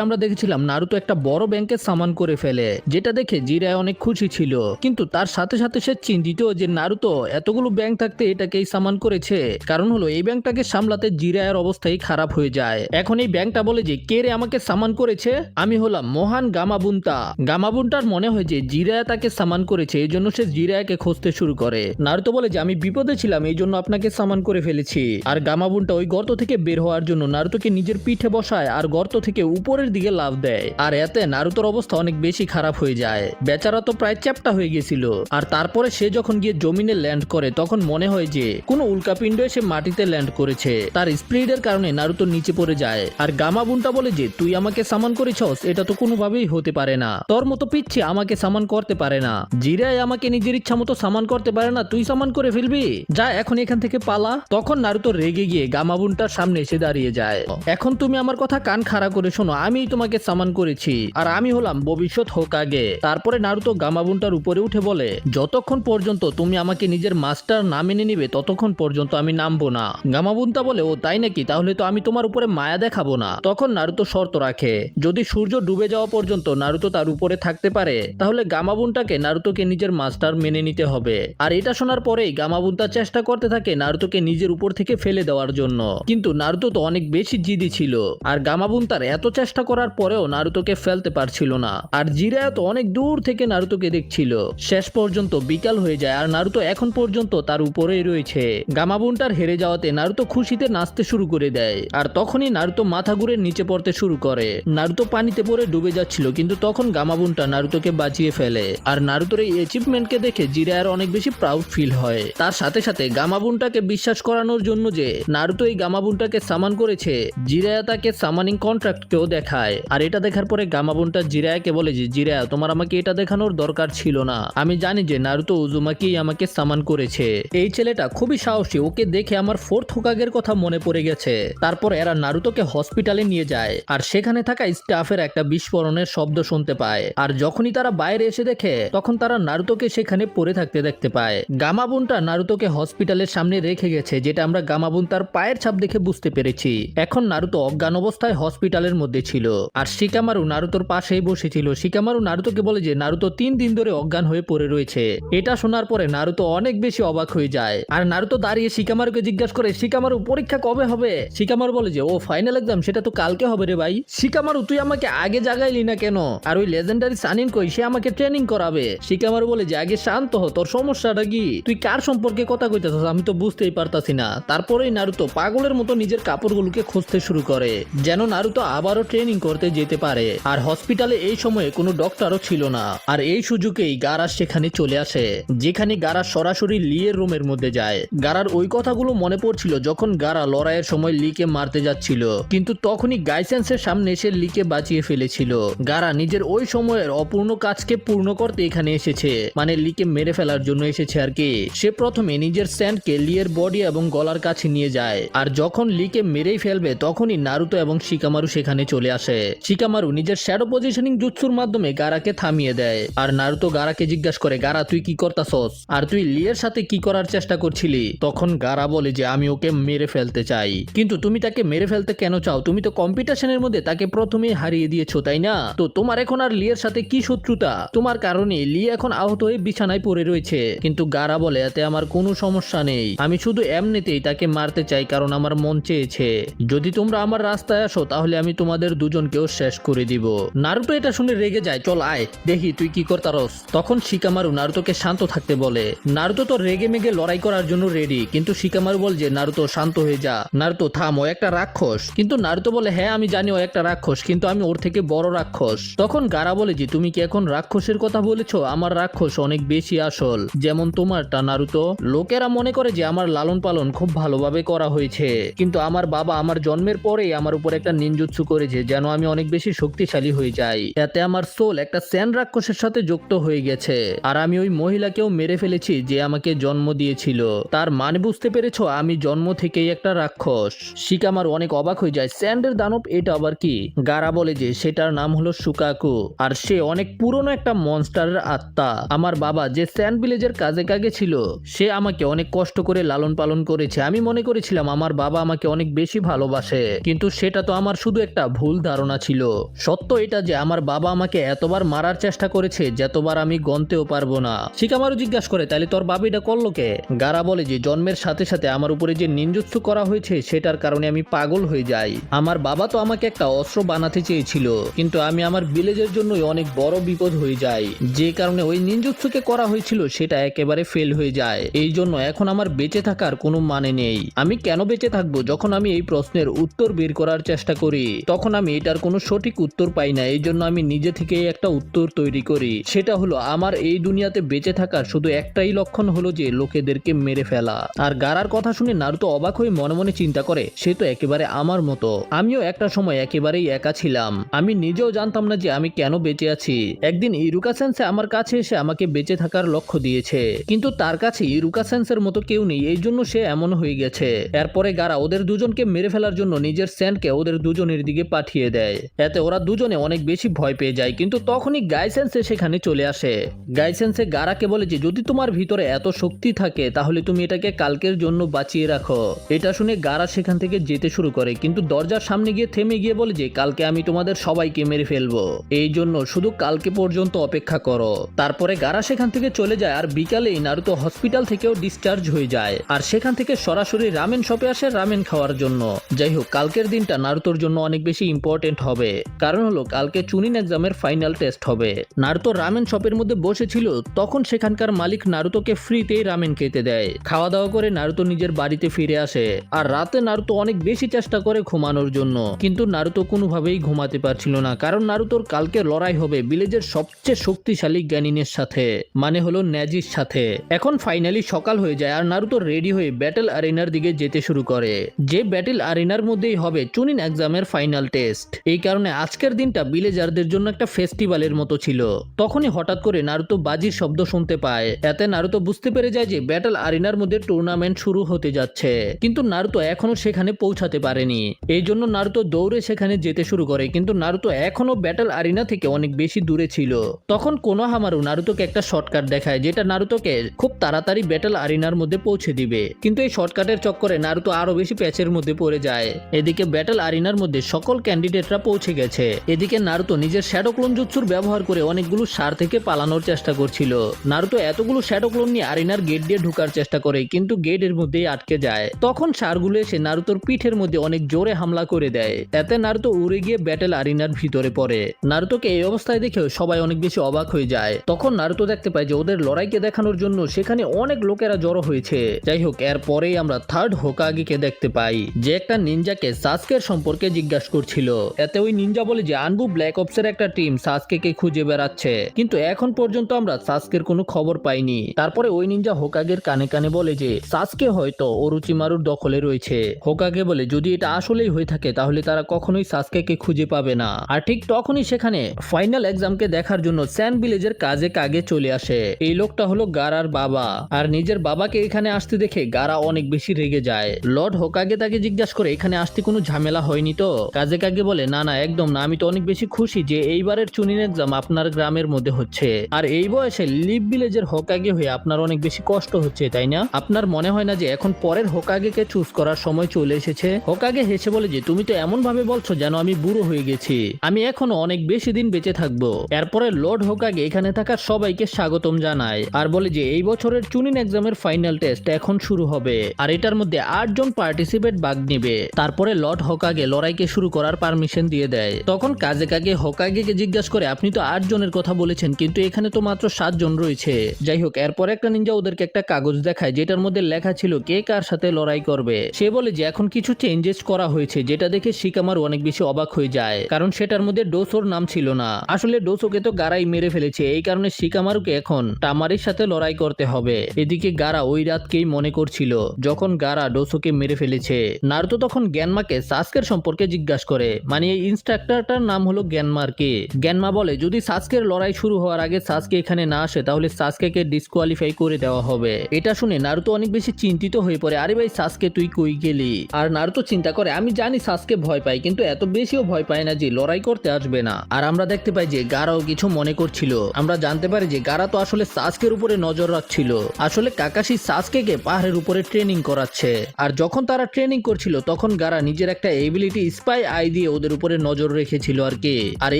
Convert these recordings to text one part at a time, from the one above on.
আমরা দেখেছিলাম নারুতো একটা বড় ব্যাংকের সামান করে ফেলে, যেটা দেখে জিরায় অনেক খুশি ছিল। কিন্তু তার সাথে সাথে সে চিন্তিত যে নারুতো এতগুলো ব্যাংক থাকতে এটাকেই সামান করেছে। কারণ হলো এই ব্যাংকটাকে সামলাতে জিরায়ের অবস্থাই খারাপ হয়ে যায়। এখন এই ব্যাংকটা বলে যে কে রে আমাকে সামান করেছে, আমি হলাম মহান গামাবুন্তা। গামাবুন্তার মনে হয় যে জিরায়া তাকে সামান করেছে, এই জন্য সে জিরায়াকে খুঁজতে শুরু করে। নারুতো বলে যে আমি বিপদে ছিলাম, এই জন্য আপনাকে সামান করে ফেলেছি। আর গামাবুন্তা ওই গর্ত থেকে বের হওয়ার জন্য নারুতোকে নিজের পিঠে বসায় আর গর্ত থেকে উপরে দিকে লাফ দেয়। আর এতে নারুতোর অবস্থা অনেক বেশি খারাপ হয়ে যায়। বেচারা তো প্রায় চ্যাপ্টা হয়ে গেছিল। আর তারপরে সে যখন গিয়ে জমিনে ল্যান্ড করে তখন মনে হয় যে কোনো উল্কাপিণ্ড এসে মাটিতে ল্যান্ড করেছে। তার স্পিডের কারণে নারুতো নিচে পড়ে যায়। আর গামাবুন্টা বলে যে তুই আমাকে সামান করেছস, এটা তো কোনোভাবেই হতে পারে না। তোর মতো পিচ্ছি আমাকে সামান করতে পারে না। জিরাই আমাকে নিজের ইচ্ছা মতো সামান করতে পারে না, তুই সামান করে ফেলবি, যা এখন এখান থেকে পালা। তখন নারুতো রেগে গিয়ে গামাবুন্টার সামনে এসে দাঁড়িয়ে যায়। এখন তুমি আমার কথা কান খাড়া করে শোনো, আমি তোমাকে সামান করেছি আর আমি হলাম ভবিষ্যৎ হোকাগে। তারপরে নারুতো গামাবুন্টার উপরে উঠে বলে যতক্ষণ পর্যন্ত তুমি আমাকে নিজের মাস্টার না মেনে নিবে ততক্ষণ পর্যন্ত আমি নামবো না। গামাবুন্তা বলে ও তাই নাকি, তাহলে তো আমি তোমার উপরে মায়া দেখাবো না। তখন নারুতো শর্ত রাখে যদি সূর্য ডুবে যাওয়া পর্যন্ত নারুতো তার উপরে থাকতে পারে তাহলে গামাবুন্টাকে নারুতোকে নিজের মাস্টার মেনে নিতে হবে। আর এটা শোনার পরেই গামাবুন্তা চেষ্টা করতে থাকে নারুতোকে নিজের উপর থেকে ফেলে দেওয়ার জন্য, কিন্তু নারুতো তো অনেক বেশি জিদি ছিল। আর গামাবুন্তার এত চেষ্টা করার পরেও নারুতোকে ফেলতে পারছিল না। আর জিরায়া তো অনেক দূর থেকে নারুতোকে দেখছিল। শেষ পর্যন্ত বিকাল হয়ে যায় আর নারুতো এখন পর্যন্ত তার উপরেই রয়েছে। গামাবুন্টার হেরে যাওয়াতে নারুতো খুশিতে নাচতে শুরু করে দেয়। আর তখনই নারুতো মাথা ঘুরে নিচে পড়তে শুরু করে। নারুতো পানিতে পড়ে ডুবে যাচ্ছিল, কিন্তু তখন গামাবুন্টা নারুতোকে বাঁচিয়ে ফেলে। আর নারুতোর এই অ্যাচিভমেন্টকে দেখে জিরায়ার অনেক বেশি প্রাউড ফিল হয়। তার সাথে সাথে গামাবুন্টাকে বিশ্বাস করানোর জন্য যে নারুতো এই গামাবুন্টাকে সামান করেছে, জিরায়া তাকে সামানিং কন্ট্রাক্টকেও দেখায়। আর এটা দেখার পরে গামাবুন্টা জিরায়াকে বলে যে জিরায়া তোমার আমাকে এটা দেখানোর দরকার ছিল না, আমি জানি যে নারুতো উজুমাকেই আমাকে সামান করেছে। এই ছেলেটা খুবই সাহসী, ওকে দেখে আমার ফোর্থ হোকাগের কথা মনে পড়ে গেছে। তারপর এরা নারুতোকে হসপিটালে নিয়ে যায় আর সেখানে থাকা স্টাফের একটা বিস্ফোরণের শব্দ শুনতে পায়। আর যখনই তারা বাইরে এসে দেখে তখন তারা নারুতোকে সেখানে পড়ে থাকতে দেখতে পায়। গামাবুন্টা নারুতোকে হসপিটালের সামনে রেখে গেছে, যেটা আমরা গামাবুন্তার পায়ের ছাপ দেখে বুঝতে পেরেছি। এখন নারুতো অজ্ঞান অবস্থায় হসপিটালের মধ্যে ছিল আর শিকামারু নারুতোর পাশেই বসেছিল। শিকামারু নারুতোকে বলে যে নারুতো 3 দিন ধরে অজ্ঞান হয়ে পড়ে রয়েছে। এটা শোনার পরে নারুতো অনেক বেশি অবাক হয়ে যায়। আর নারুতো দাঁড়িয়ে শিকামারুকে জিজ্ঞাসা করে শিকামারু পরীক্ষা কবে হবে। শিকামারু বলে যে ও ফাইনাল এক্সাম সেটা তো কালকে হবে রে ভাই। শিকামারু তুই আমাকে আগে জাগাইলি না কেন, আর ওই লেজেন্ডারি সানিন কই, সে আমাকে ট্রেনিং করাবে। শিকামারু বলে যে আগে শান্ত হ, তোর সমস্যাটা কি, তুই কার সম্পর্কে কথা কইতেছস আমি তো বুঝতেই পারতাছি না। তারপরেই নারুতো পাগলের মতো নিজের কাপড়গুলোকে খুঁজতে শুরু করে যেন নারুতো আবারও ট্রেনিং করতে যেতে পারে। আর হসপিটালে এই সময়ে কোনো ডক্টরও ছিল না। আর এই সুযোগেই গারা সেখানে চলে আসে, যেখানে গারা সরাসরি লিয়ের রুমের মধ্যে যায়। গারার ওই কথাগুলো মনে পড়ছিল যখন গারা লড়াইয়ের সময় লিকে মারতে যাচ্ছিল, কিন্তু তখনই গাইসেন্সের সামনে এসে লিকে বাঁচিয়ে ফেলেছিল। গারা নিজের ওই সময়ের অপূর্ণ কাজকে পূর্ণ করতে এখানে এসেছে, মানে লিকে মেরে ফেলার জন্য এসেছে আর কি। সে প্রথমে নিজের স্যান্ডকে লিয়ের বডি এবং গলার কাছে নিয়ে যায়। আর যখন লিকে মেরেই ফেলবে তখনই নারুতো এবং শিকামারু সেখানে চলে আসে। শিকামারু নিজের শ্যাডো পজিশনিং জুৎসুর মাধ্যমে গারাকে থামিয়ে দেয়। আর নারুতো গারাকে জিজ্ঞাসা করে গারা তুই কি করতাছস, আর তুই লিয়ের সাথে কি করার চেষ্টা করছিলি। তখন গারা বলে যে আমি ওকে মেরে ফেলতে চাই। কিন্তু তুমি তাকে মেরে ফেলতে কেন চাও, তুমি তো কম্পিটিশনের মধ্যে তাকে প্রথমেই হারিয়ে দিয়েছো তাই না, তো তোমার এখন আর লিয়ের সাথে কি শত্রুতা, তোমার কারণে লি এখন আহত হয়ে বিছানায় পড়ে রয়েছে। কিন্তু গারা বলে এতে আমার কোনো সমস্যা নেই, আমি শুধু এমনিতেই তাকে মারতে চাই কারণ আমার মন চেয়েছে। যদি তোমরা আমার রাস্তায় আসো তাহলে আমি তোমাদের দুজনকেও শেষ করে দিব। নারুতো এটা শুনে রেগে যায়, চল আয় দেখি তুই কি করতারস। তখন শিকামারু নারুতোকে শান্ত থাকতে বলে। নারুতো তো রেগে মেগে লড়াই করার জন্য রেডি, কিন্তু শিকামারু বল যে নারুতো শান্ত হয়ে যা, নারুতো থাম, ও একটা রাক্ষস। কিন্তু নারুতো বলে হ্যাঁ আমি জানি ও একটা রাক্ষস, কিন্তু আমি ওর থেকে বড় রাক্ষস। তখন গারা বলে যে তুমি কি এখন রাক্ষসের কথা বলেছো, আমার রাক্ষস অনেক বেশি আসল, যেমন তোমারটা নারুতো। লোকেরা মনে করে যে আমার লালন পালন খুব ভালোভাবে করা হয়েছে, কিন্তু আমার বাবা আমার জন্মের পরেই আমার উপর একটা নিনজুৎসু করেছে যেন আমি অনেক বেশি শক্তিশালী হয়ে যাই। এতে আমার সোল একটা স্যান্ড রাক্ষসের সাথে যুক্ত হয়ে গেছে। আর আমি ওই মহিলাকেও মেরে ফেলেছি যে আমাকে জন্ম দিয়েছিল। তার মানে বুঝতে পেরেছো, আমি জন্ম থেকেই একটা রাক্ষস। শিকামারু অনেক অবাক হয়ে যায়, স্যান্ডের দানব এটা আবার কি। গারা বলে যে সেটার নাম হলো সুকাকু, আর সে অনেক পুরনো একটা মনস্টারের আত্মা। আমার বাবা যে স্যান্ড ভিলেজের কাজে কাজে ছিল সে আমাকে অনেক কষ্ট করে লালন পালন করেছে। আমি মনে করেছিলাম আমার বাবা আমাকে অনেক বেশি ভালোবাসে, কিন্তু সেটা তো আমার শুধু একটা ভুল ধারণা ছিল। সত্য এটা যে আমার বাবা আমাকে এতবার মারার চেষ্টা করেছে যতবার আমি গনতেও পারবো না। শিকামারু জিজ্ঞাসা করে, তাহলে তোর বাবা এটা করলো কে? গারা বলে যে জন্মের সাথে সাথে আমার উপরে যে নিনজুৎসু করা হয়েছে সেটার কারণে আমি পাগল হয়ে যাই। আমার বাবা তো আমাকে একটা অস্ত্র বানাতে চেয়েছিল, কিন্তু আমি আমার ভিলেজের জন্যই অনেক বড় বিপদ হয়ে যাই। যে কারণে ওই নিনজুৎসুকে করা হয়েছিল সেটা একেবারে ফেল হয়ে যায়। এই জন্য এখন আমার বেঁচে থাকার কোনো মানে নেই। আমি কেন বেঁচে থাকবো? যখন আমি এই প্রশ্নের উত্তর বের করার চেষ্টা করি তখন আমি এটার কোনো সঠিক উত্তর পাই না। এই জন্য আমি নিজে থেকেই একটা উত্তর তৈরি করি, সেটা হলো আমার এই দুনিয়াতে বেঁচে থাকার শুধু একটাই লক্ষণ হলো যে লোকেদেরকে মেরে ফেলা। আর গারার কথা শুনে নারুতো অবাক হয়ে মনে মনে চিন্তা করে, সে তো একেবারে আমার মতো। আমিও একটা সময় একেবারেই একা ছিলাম। আমি নিজেও জানতাম না যে আমি কেন বেঁচে আছি। একদিন ইরুকা সেন্সে আমার কাছে এসে আমাকে বেঁচে থাকার লক্ষ্য দিয়েছে, কিন্তু তার কাছে ইরুকা সেন্সের মতো কেউ নেই, এই জন্য সে এমন হয়ে গেছে। এরপরে গারা ওদের দুজনকে মেরে ফেলার জন্য নিজের সেনকে ওদের দুজনের দিকে পাঠিয়ে দেয়। এতে ওরা দুজনে অনেক বেশি ভয় পেয়ে যায়। কিন্তু তখনই গাইসেন্সে সেখানে চলে আসে। গাইসেন্সে গারাকে বলে যে যদি তোমার ভিতরে এত শক্তি থাকে তাহলে তুমি এটাকে কালকের জন্য বাঁচিয়ে রাখো। এটা শুনে গারা সেখান থেকে যেতে শুরু করে, কিন্তু দরজার সামনে গিয়ে থেমে গিয়ে বলে যে কালকে আমি তোমাদের সবাইকে মেরে ফেলবো, এই জন্য শুধু কালকে পর্যন্ত অপেক্ষা করো। তারপরে গারা সেখান থেকে চলে যায়। আর বিকালেই নারুতো হসপিটাল থেকেও ডিসচার্জ হয়ে যায়, আর সেখান থেকে সরাসরি রামেন শপে আসে রামেন খাওয়ার জন্য। যাই হোক, কালকের দিনটা নারুতোর জন্য অনেক বেশি ইম্পর্টেন্ট হবে, কারণ হলো কালকে চুনিন এক্সামের ফাইনাল টেস্ট হবে। নারুতো রামেন শপের মধ্যে বসেছিল, তখন সেখানকার মালিক নারুতোকে ফ্রিতেই রামেন খেতে দেয়। খাওয়া দাওয়া করে নারুতো নিজের বাড়িতে ফিরে আসে। আর রাতে নারুতো অনেক বেশি চেষ্টা করে ঘুমানোর জন্য, কিন্তু নারুতো কোনোভাবেই ঘুমাতে পারছিল না, কারণ নারুতোর কালকে লড়াই হবে ভিলেজের সবচেয়ে শক্তিশালী জ্ঞানীনের সাথে, মানে হলো নেজির সাথে। এখন ফাইনালি সকাল হয়ে যায় আর নারুতো রেডি হয়ে ব্যাটেল আরিনার দিকে যেতে শুরু করে, যে ব্যাটেল আরিনার মধ্যেই হবে চুনিন এক্সামের ফাইনাল টেস্ট। এই কারণে আজকের দিনটা ভিলেজারদের জন্য একটা ফেস্টিভ্যালের মতো ছিল। তখনই হঠাৎ করে নারুতো বাজির শব্দ শুনতে পায়। এতে নারুতো বুঝতে পেরে যায় যে ব্যাটেল আরিনার মধ্যে টুর্নামেন্ট শুরু হতে যাচ্ছে, কিন্তু নারুতো এখনো সেখানে পৌঁছাতে পারেনি। এই জন্য নারুতো দৌড়ে সেখানে যেতে শুরু করে, কিন্তু নারুতো এখনো ব্যাটেল আরিনা থেকে অনেক বেশি দূরে ছিল। তখন কোনোহামারু নারুতোকে একটা শর্টকাট দেখায়, যেটা নারুতোকে খুব তাড়াতাড়ি ব্যাটেল আরিনার মধ্যে পৌঁছে দিবে। কিন্তু এই শর্টকাটের চক্করে নারুতো আরো বেশি প্যাচের মধ্যে পড়ে যায়। এদিকে ব্যাটেল আরিনার মধ্যে সকল ক্যান্ডিডেটরা পৌঁছে গেছে। এদিকে নারুতো নিজের শ্যাডো ক্লোন জুৎসুর ব্যবহার করে অনেকগুলো সার থেকে পালানোর চেষ্টা করছিল। নারুতো এতগুলো শ্যাডো ক্লোন নিয়ে আরিনার গেট দিয়ে ঢোকার চেষ্টা করে, কিন্তু গেটের মধ্যেই আটকে যায়। তখন সারগুলো এসে নারুতোর পিঠের মধ্যে অনেক জোরে হামলা করে দেয়। এতে নারুতো উড়ে গিয়ে ব্যাটেল আরিনার ভিতরে পড়ে। নারুতোকে এই অবস্থায় দেখেও সবাই অনেক বেশি অবাক হয়ে যায়। তখন নারুতো দেখতে পায় যে ওদের লড়াইকে দেখানোর জন্য সেখানে অনেক লোকেরা জড়ো হয়েছে। যাই হোক, এরপরেই আমরা থার্ড হোকাগেকে দেখতে পাই, যে একটা নিনজাকে সাসকের সম্পর্কে জিজ্ঞাসা করছিল। এতে ওই নিনজা বলে যে আনবু ব্ল্যাক অপসের একটা টিম সাসকেকে খুঁজে বেড়াচ্ছে, কিন্তু এখন পর্যন্ত আমরা সাসকের কোনো খবর পাইনি। তারপরে ওই নিনজা হোকাগের কানে কানে বলে যে সাসকে হয়তো ওরুচিমারুর দখলে রয়েছে। হোকাগে বলে যদি এটা আসলেই হয়ে থাকে তাহলে তারা কখনোই সাসকেকে খুঁজে পাবে না। আর ঠিক তখনই সেখানে ফাইনাল এক্সামকে দেখার জন্য স্যান ভিলেজের কাজে কাগে চলে আসে। এই লোকটা হলো গারার বাবা, আর নিজের বাবাকে এখানে আসতে দেখে গারা অনেক বেশি রেগে যায়। লর্ড হোকাগে তাকে জিজ্ঞাসা করে এখানে আসতে কোনো ঝামেলা হয়নি তো? কাজে কাগে বলে না না, একদম না, আমি তো অনেক বেশি খুশি যে এইবারের চুনিন এক্সাম আপনার গ্রামের মধ্যে হচ্ছে। আর এই বয়সে লিভ ভিলেজের হোকাগে হয়ে আপনার অনেক বেশি কষ্ট হচ্ছে, তাই না? আপনার মনে হয় না যে এখন পরের হোকাগেকে চুজ করার সময় চলে এসেছে? হোকাগে হেসে বলে যে তুমি তো এমন ভাবে বলছো যেন আমি বুড়ো হয়ে গেছি, আমি এখনো অনেক বেশি দিন বেঁচে থাকবো। এরপরে লর্ড হোকাগে এখানে থাকা সবাইকে স্বাগতম জানায় আর বলে যে এই বছরের চুনিন এক্সামের ফাইনাল টেস্ট এখন শুরু হবে, আর এটার মধ্যে 8 জন পার্টিসিপেট ভাগ নেবে। তারপরে লর্ড হোকাগে লড়াইকে শুরু করার পারমিশন দিয়ে দেয়। তখন কাজে কাগে হোকাগেকে জিজ্ঞাসা করে আপনি তো 8 জনের কথা বলেছেন, কিন্তু এখানে তো মাত্র 7 জন রয়েছে। যাই হোক, এরপর একটা নিনজা ওদেরকে একটা কাগজ দেখায়, যেটার মধ্যে লেখা ছিল কে কার সাথে লড়াই করবে। সে বলে যে এখন কিছু চেঞ্জেস করা হয়েছে, যেটা দেখে শিকামারু অনেক বেশি অবাক হয়ে যায়, কারণ সেটার মধ্যে ডোসোর নাম ছিল না। আসলে ডোসোকে তো গারাই মেরে ফেলেছে, এই কারণে শিকামারুকে এখন তামারির সাথে লড়াই করতে হবে। এদিকে গারা ওই রাতকেই মনে করছিল যখন গারা ডোসোকে মেরে ফেলেছে। নারুতো তখন গ্যানমাকে সাসকের সম্পর্কে জিজ্ঞাসা করে, মানে এই ইনস্ট্রাক্টরটার নাম হলো গ্যানমার কে? গ্যানমা বলে যদি সাসকের লড়াই শুরু হওয়ার আগে সাসকে এখানে না আসে তাহলে সাসকেকে ডিসকোয়ালিফাই করে দেওয়া হবে। এটা শুনে নারুতো অনেক বেশি চিন্তিত হয়ে পড়ে, আরে ভাই সাসকে তুই কই গেলি? আর নারুতো চিন্তা করে আমি জানি সাসকে ভয় পায়, কিন্তু এত বেশিও ভয় পায় না যে লড়াই করতে আসবে না। আর আমরা দেখতে পাই যে গারাও কিছু মনে করছিল। আমরা জানতে পারি যে গারা তো আসলে সাসকের উপরে নজর রাখছিল। আসলে কাকাশি সাসকেকে পাহাড়ের উপরে ট্রেনিং করাচ্ছে। আর যখন তারা ট্রেনিং করছিল তখন গারা নিজের একটা এবিলিটি স্পাই আই দিয়ে ওদের উপরে নজর রেখেছিল আর কি। আর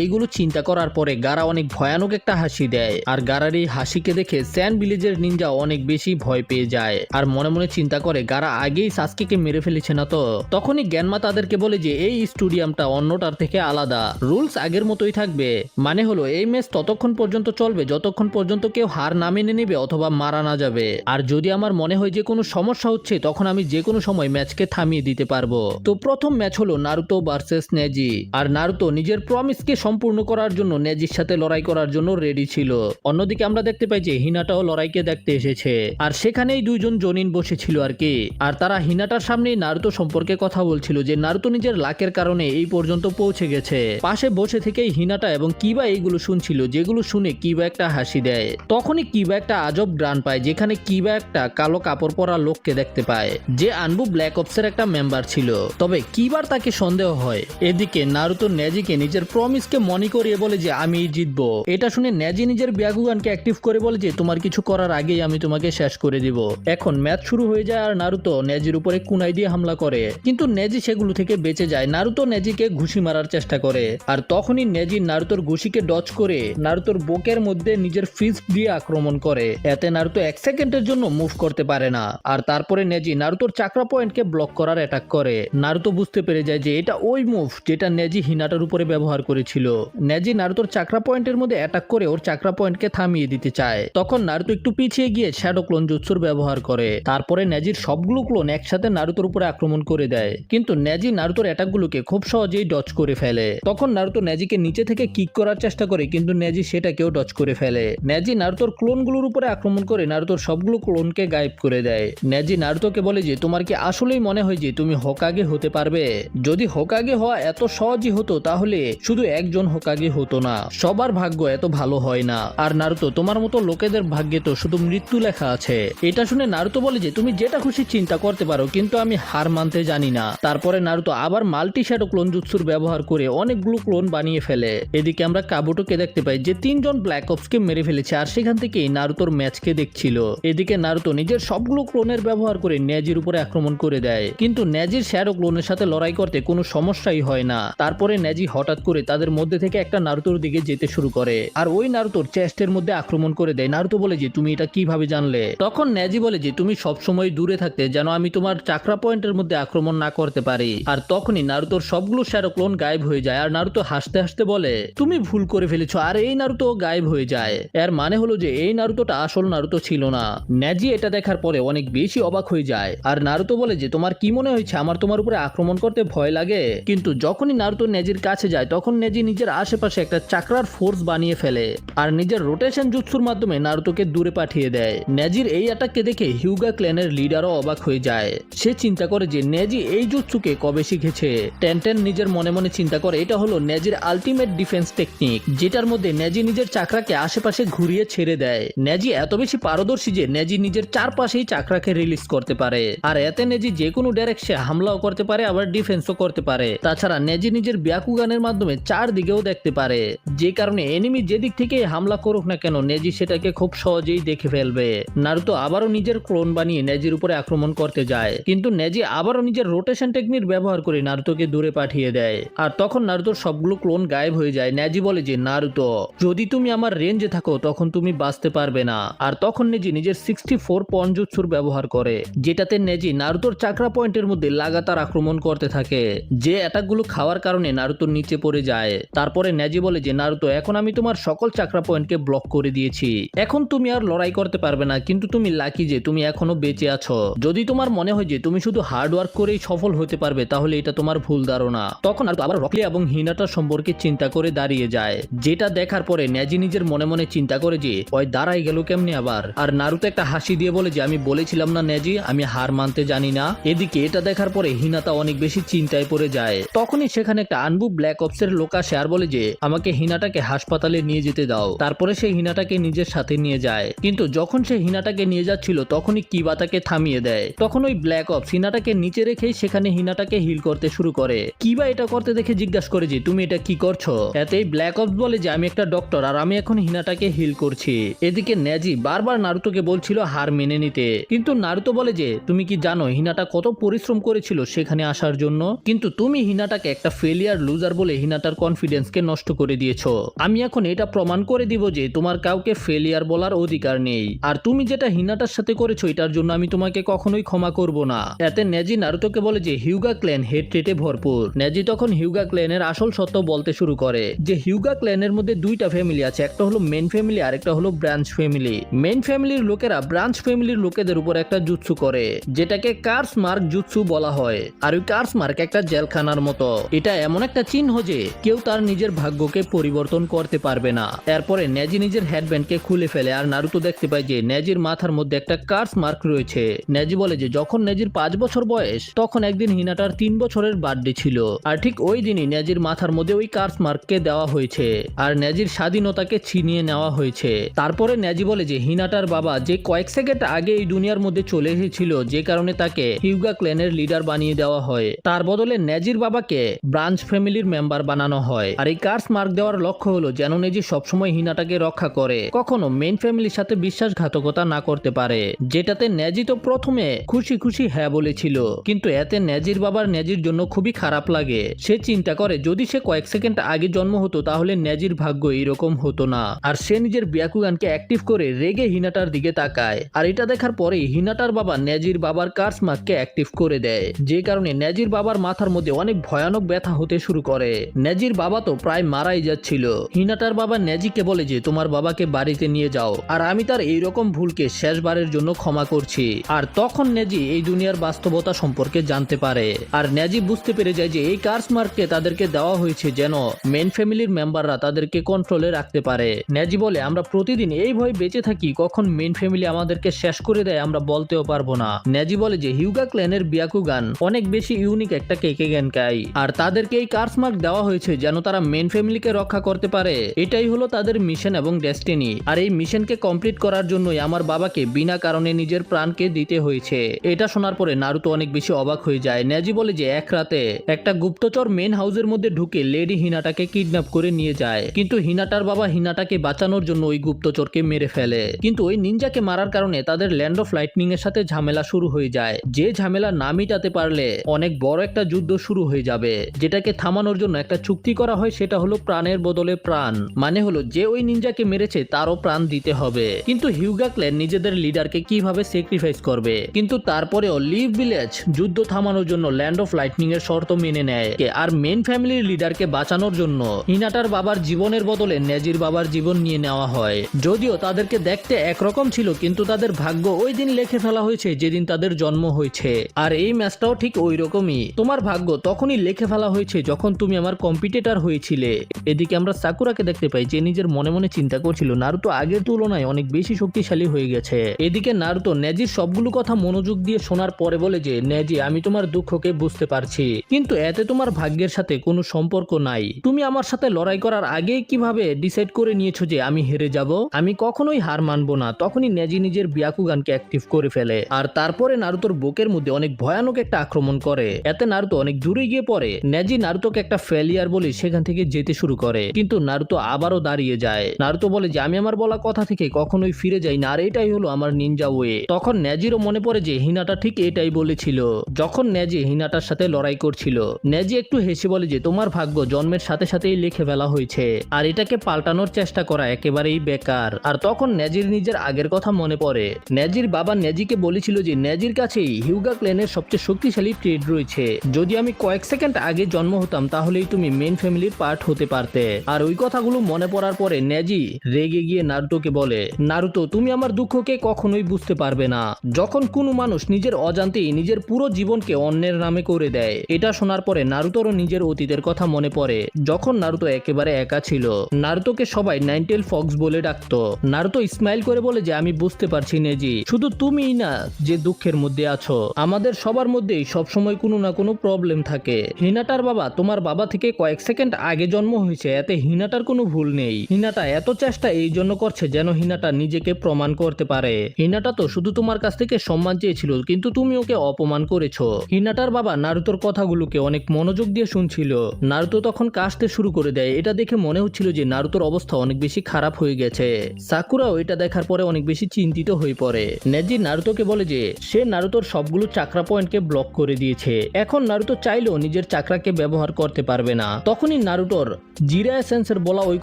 এইগুলো চিন্তা করার পরে গারা অনেক ভয়ানক একটা হাসি দেয়, আর গারার এই হাসিকে দেখে স্যান্ড ভিলেজের নিনজা অনেক বেশি ভয় পেয়ে যায় আর মনে মনে চিন্তা করে গারা আগেই সাসকেকে মেরে ফেলেছে না তো। তখনই জ্ঞানমা তাদেরকে বলে যে এই স্টেডিয়ামটা অন্যটার থেকে আলাদা, রুলস আগের মতোই থাকবে, মানে হলো এই ম্যাচ ততক্ষণ পর্যন্ত চলবে যতক্ষণ পর্যন্ত কেউ হার না মেনে নেবে অথবা মারা না যাবে, আর যদি আমার মনে হয় যে কোনো সমস্যা হচ্ছে তখন আমি যে কোনো সময় ম্যাচকে থামিয়ে দিতে পারবো। তো প্রথম ম্যাচ হলো নারুতো ভার্সেস নেজি, আর নারুতো নিজের প্রমিসকে সম্পূর্ণ করার জন্য নেজির সাথে লড়াই করার জন্য রেডি ছিল। অন্যদিকে আমরা দেখতে পাই যে হিনাটাও লড়াইকে দেখতে এসেছে, আর সেখানেই দুইজন জনিন বসেছিল আর কি। আর তারা হিনাটার সামনেই নারুতো সম্পর্কে কথা বলছিল যে নারুতো নিজের লাকের কারণে এই পর্যন্ত পৌঁছে গেছে। পাশে বসে থেকেই হিনাটা এবং কিবা এইগুলো শুনছিল, যেগুলো শুনে কিবা একটা হাসি দেয়। তখনই কিবা একটা আজব গ্রান পায়, যেখানে কিবা একটা কালো কাপড় পরা লোককে দেখতে পায় যে আনবু ব্ল্যাক অপসের একটা মেম্বার ছিল, তবে কিবার তাকে সন্দেহ হয়। এদিকে নারুতো নেজিকে নিজের প্রমিসকে মনে করিয়ে বলে যে আমি জিতবো। এটা শুনে নেজি নিজের ব্যাকুগানকে অ্যাক্টিভ করে বলে যে তোমার কিছু করার আগেই আমি তোমাকে শেষ করে দিব। এখন ম্যাচ শুরু হয়ে যায় আর নারুতো নেজির উপরে কুনাই দিয়ে হামলা করে, কিন্তু নেজি সেগুলো থেকে বেঁচে যায়। নারুতো নেজিকে ঘুষি মারার চেষ্টা করে, আর তখনই নেজি নারুতোর ঘুষিকে ডজ করে নারুতোর বুকের মধ্যে নিজের ফিস্ট দিয়ে আক্রমণ করে। এতে নারুতো 1 সেকেন্ডের জন্য মুভ করতে পারে না, আর তারপরে নেজি নারুতোর চাকরা পয়েন্টকে ব্লক করার অ্যাটাক করে। নারুতো বুঝতে পেরে যায় যে এটা ওই মুভ যেটা নেজি হিনাটার উপরে ব্যবহার করেছিল। নেজি নারুতোর চাকরা পয়েন্টের মধ্যে অ্যাটাক করে ওর চাকরা পয়েন্টকে থামিয়ে দিতে চায়। তখন নারুতো একটু পিছিয়ে গিয়ে শ্যাডো ক্লোন জুৎসুর ব্যবহার করে, তারপরে নেজির সবগুলো ক্লোন একসাথে নারুতোর উপরে আক্রমণ করে দেয়, কিন্তু নেজি নারুতোর অ্যাটাকগুলোকে খুব সহজেই ডজ করে ফেলে। তখন নারুতো নেজিকে নিচে থেকে কিক করার চেষ্টা করে, কিন্তু নেজি সেটাকেও ডজ করে ফেলে। নেজি নারুতোর ক্লোনগুলোর উপরে আক্রমণ করে নারুতোর সবগুলো ক্লোনকে গায়েব করে দেয়। নেজি নারুতোকে বলে যে তোমার কি আসলেই মনে হয় যে তুমি হোকাগে হতে পারবে? যদি হোকাগে হওয়া এত সহজই হতো তাহলে শুধু একজন হোকাগে হতো না, সবার ভাগ্য এত ভালো হয় না। আর নারুতো তোমার মতো লোকেদের ভাগ্যে তো শুধু মৃত্যু লেখা আছে। এটা শুনে নারুতো বলে যে তুমি যেটা খুশি চিন্তা করতে পারো, কিন্তু আমি হার মানতে জানি না। তারপরে নারুতো আবার মাল্টি শ্যাডো ক্লোন জুৎসুর ব্যবহার করে অনেকগুলো ক্লোন বানিয়ে ফেলে। এদিকে আমরা কাবুটোকে দেখতে পাই যে 3 জন ব্ল্যাক অপসকে মেরে ফেলেছে, আর সেখান থেকেই নারুতোর ম্যাচকে দেখছিল। এদিকে নারুতো নিজের সবগুলো ক্লোনের ব্যবহার করে নেজির উপরে আক্রমণ করে দেয়, কিন্তু নেজির শ্যাডো ক্লোনের সাথে লড়াই করতে কোনো সমস্যাই হয় না। তারপরে নেজি হঠাৎ করে তাদের মধ্যে থেকে একটা নারুতোর দিকে যেতে শুরু করে, আর ওই নারুতোর চেস্টের মধ্যে আক্রমণ করে দেয়। নারুতো বলে যে তুমি এটা কিভাবে জানলে? তখন নেজি বলে যে তুমি সবসময় দূরে থাকতে যেন আমি তোমার চাকরা পয়েন্টের মধ্যে আক্রমণ না করতে পারি। আর তখনই নারুতোর সবগুলো শ্যাডো ক্লোন গায়েব হয়ে যায়, আর নারুতো হাসতে হাসতে বলে তুমি ভুল করে ফেলেছো। আর এই নারুতো গায়েব হয়ে যায়। এর মানে হলো যে এই নারুতোটা আসল নারুতো ছিল না। নেজি এটা দেখার পরে অনেক বেশি অবাক হয়ে যায়, আর নারুতো বলে যে তোমার কি মনে হয়েছে আমার তোমার উপরে আক্রমণ করতে ভয় লাগে? কিন্তু যখনই নারুতো নেজির কাছে যায় তখন নেজি নিজের আশেপাশে একটা চাকরার ফোর্স বানিয়ে ফেলে, আর নিজের রোটেশন জুৎসুর মাধ্যমে নারুতোকে দূরে পাঠিয়ে দেয়। নেজির এই অ্যাটাককে দেখে হিউগা ক্ল্যানের লিডারও অবাক হয়ে যায়। সে চিন্তা করে যে নেজি এই জুৎসুকে কবে শিখেছে। টেনটেন নিজের মনে মনে চিন্তা করে এটা হলো নেজির আলটিমেট ডিফেন্স টেকনিক, যেটার মধ্যে নেজি নিজের চাকরাকে আশেপাশে ঘুরিয়ে ছেড়ে দেয়। নেজি এত বেশি পারদর্শী যে নেজি নিজের চারপাশেই চাকরাকে রিলিজ করতে পারে, আর এতে নেজি যে কোনো ডাইরেকশনে হামলাও করতে পারে আবার ডিফেন্সও করতে পারে। তাছাড়া নেজি নিজের ব্যাকুগানের মাধ্যমে চারদিকেও দেখতে পারে, যে কারণে এনিমি যেদিক থেকে হামলা করুক না কেন নেজি সেটাকে খুব সহজেই দেখে ফেলবে। নারুতো আবারও নিজের ক্লোন বানিয়ে নেজির উপরে আক্রমণ করতে যায়, কিন্তু নেজি আবারও নিজের রোটেশন টেকনিক ব্যবহার করে নারুতোকে দূরে পাঠিয়ে দেয়, আর তখন নারুতোর সবগুলো ক্লোন গায়েব হয়ে যায়। নেজি বলে যে নারুতো যদি তুমি আমার রেঞ্জে থাকো তখন তুমি বাঁচতে পারবে না। আর তখন নেজি নিজের 64 পয়েন্ট জুৎসুর ব্যবহার করে, যেটাতে নেজি নারুতোর চাকরা পয়েন্টের মধ্যে লাগাতার আক্রমণ করতে থাকে, যে অ্যাটাকগুলো খাওয়ার কারণে নারুতোর নিচে পড়ে যায়। তারপরে নেজি বলে যে নারুতো এখন আমি তোমার সকল চাকরা পয়েন্টকে ব্লক করে দিয়েছি, এখন তুমি আর লড়াই করতে পারবে না, কিন্তু তুমি লাকি যে তুমি এখনো বেঁচে আছো। যদি তোমার মনে হয় যে তুমি শুধু হার্ড ওয়ার্ক করেই সফল হতে পারবে তাহলে এটা তোমার ভুল ধারণা। তখন নারুতো আবার রকি এবং হিনাটা সম্পর্কে চিন্তা করে দাঁড়িয়ে যায়, যেটা দেখার পরে নেজি নিজের মনে মনে চিন্তা করে যে ওই দাঁড়াই গেল কেমনি আবার। আর নারুতো একটা হাসি দিয়ে বলে যে আমি বলেছিলাম না নেজি আমি হার মানতে জানি না। এদিকে এটা দেখার পরে হিনাতা অনেক বেশি চিন্তায় পড়ে যায়। তখনই সেখানে একটা আনবু ব্ল্যাক অপসের লোক আসে আর বলে যে আমাকে হিনাটাকে হাসপাতালে নিয়ে যেতে দাও। তারপরে সে হিনাটাকে নিজের সাথে নিয়ে যায়, কিন্তু যখন সে হিনাটাকে নিয়ে যাচ্ছিল তখনই কিবা তাকে থামিয়ে দেয়। তখন ওই ব্ল্যাক অপস হিনাটাকে নিচে রেখেই সেখানে হিনাটাকে হিল করতে শুরু করে। কিবা এটা করতে দেখে জিজ্ঞাসা করে যে তুমি এটা কি করছো? এতেই ব্ল্যাক অপস বলে যে আমি একটা ডক্টর আর আমি এখন হিনাটাকে হিল করছি। এদিকে নেজি বারবার নারুতোকে বলছিল হার মেনে নিতে, কিন্তু নারুতো বলে যে তুমি কি জানো হিনাটা কত পরিশ্রম করেছিল সেখানে আসার জন্য, কিন্তু তুমি হিনাটাকে হিনাটাকে একটা ফেলিয়ার লুজার বলে হিনাটার কনফিডেন্সকে নষ্ট করে দিয়েছো। আমি এখন এটা প্রমাণ করে দিব যে তোমার কাউকে ফেলিয়ার বলার অধিকার নেই, আর তুমি যেটা হিনাটার সাথে করেছো এটার জন্য আমি তোমাকে কখনোই ক্ষমা করব না। এতে নেজি নারুতোকে বলে যে হিউগা ক্ল্যান হেট্রেটে ভরপুর। নেজি তখন হিউগা ক্ল্যানের আসল সত্য বলতে শুরু করে যে হিউগা ক্ল্যানের মধ্যে দুইটা ফ্যামিলি আছে, একটা হলো মেন ফ্যামিলি আর একটা হলো ব্রাঞ্চ ফ্যামিলি। মেন ফ্যামিলির লোকেরা ব্রাঞ্চ ফ্যামিলির লোকেদের উপর একটা জুৎসু করে যেটাকে কার্স মার্ক জুৎসু বলা হয়। আর ওই কার্স মার্ক একটা জেলখানার মতো। এটা এমন একটা চিহ্ন যে কেউ তার নিজের ভাগ্যকে পরিবর্তন করতে পারবে না। এরপরে নেজি নিজের হেডব্যান্ডকে খুলে ফেলে আর নারুতো দেখতে পায় যে নেজির মাথার মধ্যে একটা কার্স মার্ক রয়েছে। নেজি বলে যে যখন নেজির 5 বছর বয়স তখন একদিন হিনাটার 3 বছরের বার্থডে ছিল, আর ঠিক ওই দিনই নেজির মাথার মধ্যে ওই কার্স মার্ককে দেওয়া হয়েছে আর নেজির স্বাধীনতাকে ছিনিয়ে নেওয়া হয়েছে। তারপরে নেজি বলে যে হিনাটার বাবা যে কয়েক সেকেন্ড আগে এই দুনিয়ার মধ্যে চলে এসেছিল, যে কারণে তাকে হিউগা ক্ল্যানের লিডার বানিয়ে দেওয়া হয়, তার বদলে নেজির বাবাকে ব্রাঞ্চ ফ্যামিলির মেম্বার বানানো হয়। আর এই কার্স মার্ক দেওয়ার লক্ষ্য হলো যেন নেজি সবসময় হিনাটাকে রক্ষা করে, কখনো মেইন ফ্যামিলির সাথে বিশ্বাসঘাতকতা না করতে পারে। যেটাতে নেজি তো প্রথমে খুশি খুশি হ্যাঁ বলেছিল, কিন্তু এতে নেজির বাবার নেজির জন্য খুবই খারাপ লাগে। সে চিন্তা করে যদি সে কয়েক সেকেন্ড আগে জন্ম হতো তাহলে নেজির ভাগ্য এরকম হতো না। আর সে নিজের ব্যাকুগানকে অ্যাক্টিভ করে রেগে হিনাটার দিকে তাকায়। আর এটা দেখার পরে হিনাটার বাবা নেজির বাবার কার্স মার্ককে অ্যাক্টিভ করে দেয়, যে কারণে নেজির বাবার মাথার মধ্যে অনেক ভয়ানক ব্যথা হতে শুরু করে। নেজির বাবা তো প্রায় মারাই যাচ্ছিল। হিনাটার বাবা নেজিকে বলে যে তোমার বাবাকে বাড়িতে নিয়ে যাও, আর আমি তার এইরকম ভুলকে শেষবারের জন্য ক্ষমা করছি। আর তখন নেজি এই দুনিয়ার বাস্তবতা সম্পর্কে জানতে পারে, আর নেজি বুঝতে পেরে যায় যে এই কার্স মার্ককে তাদেরকে দেওয়া হয়েছে যেন মেন ফ্যামিলির মেম্বাররা তাদেরকে কন্ট্রোলে রাখতে পারে। নেজি বলে আমরা প্রতিদিন এই ভয়ে বেঁচে থাকি কখন মেন ফ্যামিলি আমাদেরকে শেষ করে দেয় আমরা বলতেও পারবো না। নেজি বলে যে হিউগা ক্ল্যানের ব্যাকুগান অনেক বেশি ইউনিক একটা কেকেগেনকাই, আর তাদেরকে এই কার্স মার্ক দেওয়া হয়েছে যেন তারা মেন ফ্যামিলিকে রক্ষা করতে পারে। এটাই হলো তাদের মিশন এবং ডেস্টিনি। আর এই মিশনকে কমপ্লিট করার জন্যই আমার বাবাকে বিনা কারণে নিজের প্রাণকে দিতে হয়েছে। এটা শোনার পরে নারুতো অনেক বেশি অবাক হয়ে যায়। নেজি বলে যে এক রাতে একটা গুপ্তচর মেন হাউসের মধ্যে ঢুকে লেডি হিনাটাকে কিডন্যাপ করে নিয়ে যায়, কিন্তু হিনাটার বাবা হিনাটাকে বাঁচানোর জন্য ওই গুপ্তচরকে মেরে ফেলে। কিন্তু ওই নিনজাকে মারার কারণে তাদের ল্যান্ড অফ লাইটনিং এর সাথে ঝামেলা শুরু হয়ে যায়, যে ঝামেলা না মিটাতে পারলে অনেক বড় একটা যুদ্ধ শুরু হয়ে যাবে। যেটাকে থামানোর জন্য একটা চুক্তি করা হয়, সেটা হলো প্রাণের বদলে প্রাণ। মানে হলো যে ওই নিনজাকে মেরেছে তারও প্রাণ দিতে হবে। কিন্তু হিউগা ক্ল্যান নিজেদের লিডারকে কিভাবে স্যাক্রিফাইস করবে, কিন্তু তারপরেও লিভ ভিলেজ যুদ্ধ থামানোর জন্য ল্যান্ড অফ লাইটনিং এর শর্ত মেনে নেয়। আর মেন ফ্যামিলির লিডারকে বাঁচানোর জন্য হিনাটার বাবার জীবনের বদলে নেজির বাবার জীবন নিয়ে নেওয়া হয়। যদিও তাদেরকে দেখতে একরকম ছিল, কিন্তু তাদের ভাগ্য ওই দিন লিখে ফেলা হয়েছে যেদিন তাদের জন্ম হয়েছে। আর এই ম্যাচটাও ঠিক ওই রকমই। তোমার ভাগ্য তখনই লিখে ফেলা হয়েছে যখন তুমি আমার কম্পিটিটর হয়েছিলে। এদিকে আমরা সাকুরাকে দেখতে পাই যে নিজের মনে মনে চিন্তা করছিল নারুতো আগের তুলনায় অনেক বেশি শক্তিশালী হয়ে গেছে। এদিকে নারুতো নেজির সবগুলো কথা মনোযোগ দিয়ে শোনার পরে বলে যে নেজি আমি তোমার দুঃখকে বুঝতে পারছি, কিন্তু এতে তোমার ভাগ্যের সাথে কোনো সম্পর্ক নাই। তুমি আমার সাথে লড়াই করার আগেই কিভাবে ডিসাইড করে নিয়েছো যে আমি হেরে যাব? আমি কখনোই হার মানবো না। তখনই নেজি নিজের ব্যাকুগানকে অ্যাক্টিভ করে ফেলে, আর তারপরে নারুতোর বুকের মধ্যে অনেক ভয়ানক একটা আক্রমণ করে। এতে নারুতো অনেক দূরে গিয়ে পড়ে। নেজি নারুতোকে একটা ফেলিয়ার বলে সেখান থেকে যেতে শুরু করে, কিন্তু নারুতো আবারও দাঁড়িয়ে যায়। নারুতো বলে যে আমি আমার বলা কথা থেকে কখনোই ফিরে যাই না, আর এটাই হলো আমার নিনজা ওয়ে। তখন নেজিরও মনে পড়ে যে হিনাটা ঠিক এটাই বলেছিল যখন নেজি হিনাটার সাথে লড়াই করছিল। নেজি একটু হেসে বলে যে তোমার ভাগ্য জন্মের সাথে সাথেই লিখে ফেলা হয়েছে, আর এটাকে পাল্টানোর চেষ্টা করা একেবারেই বেকার। আর তখন নেজির নিজের আগের কথা মনে পড়ে। নেজির বাবা নেজিকে বলেছিল যে নেজির কাছেই হিউগা ক্ল্যানের সবচেয়ে শক্তিশালী ট্রেড রয়েছে। যদি আমি কয়েক সেকেন্ড আগে জন্ম হতাম তাহলেই তুমি মেন ফ্যামিলির পার্ট হতে পারতে। আর ওই কথাগুলো মনে পড়ার পরে নেজি রেগে গিয়ে নারুতোকে বলে নারুতো তুমি আমার দুঃখকে কখনোই বুঝতে পারবে না। যখন কোনো মানুষ নিজের অজান্তেই নিজের পুরো জীবনকে অন্যের নামে করে দেয়। এটা শোনার পরে নারুতোরও নিজের অতীতের কথা মনে পড়ে, যখন নারুতো একেবারে একা ছিল। নারুতোকে সবাই নাইনটেল ফক্স বলে ডাকতো। নারুতো স্মাইল করে বলে যে আমি বুঝতে পারছি নেজি, শুধু তুমিই না যে দুঃখের মধ্যে আছো, আমাদের সবার মধ্যেই সবসময় কোনো না কোনো প্রবলেম থাকে। হিনাটার বাবা তোমার বাবা থেকে কয়েক সেকেন্ড আগে জন্ম হয়েছে, এতে হিনাটার কোনো ভুল নেই। হিনাটা এত চেষ্টা এই জন্য করছে যেন হিনাটা নিজেকে প্রমাণ করতে পারে। হিনাটা তো শুধু তোমার কাছ থেকে সম্মান চেয়েছিল, কিন্তু তুমি ওকে অপমান করেছো। হিনাটার বাবা নারুতোর কথাগুলোকে অনেক মনোযোগ দিয়ে শুনছিল। নারুতো তখন কাশতে শুরু করে দেয়। এটা দেখে মনে হচ্ছিল যে নারুতোর অবস্থা অনেক বেশি খারাপ হয়ে গেছে। সাকুরাও এটা দেখার পরে অনেক বেশি চিন্তিত হয়ে পড়ে। নেজি নারুতোকে বলে যে সে নারুতোর সবগুলো চাকরা পয়েন্টকে ব্লক করে দিয়েছে। এখন নারুতো চাইলেও নিজের চাকরাকে ব্যবহার করতে পারবে না। তখনই নারুটোর জিরায়া সেন্সের বলা ওই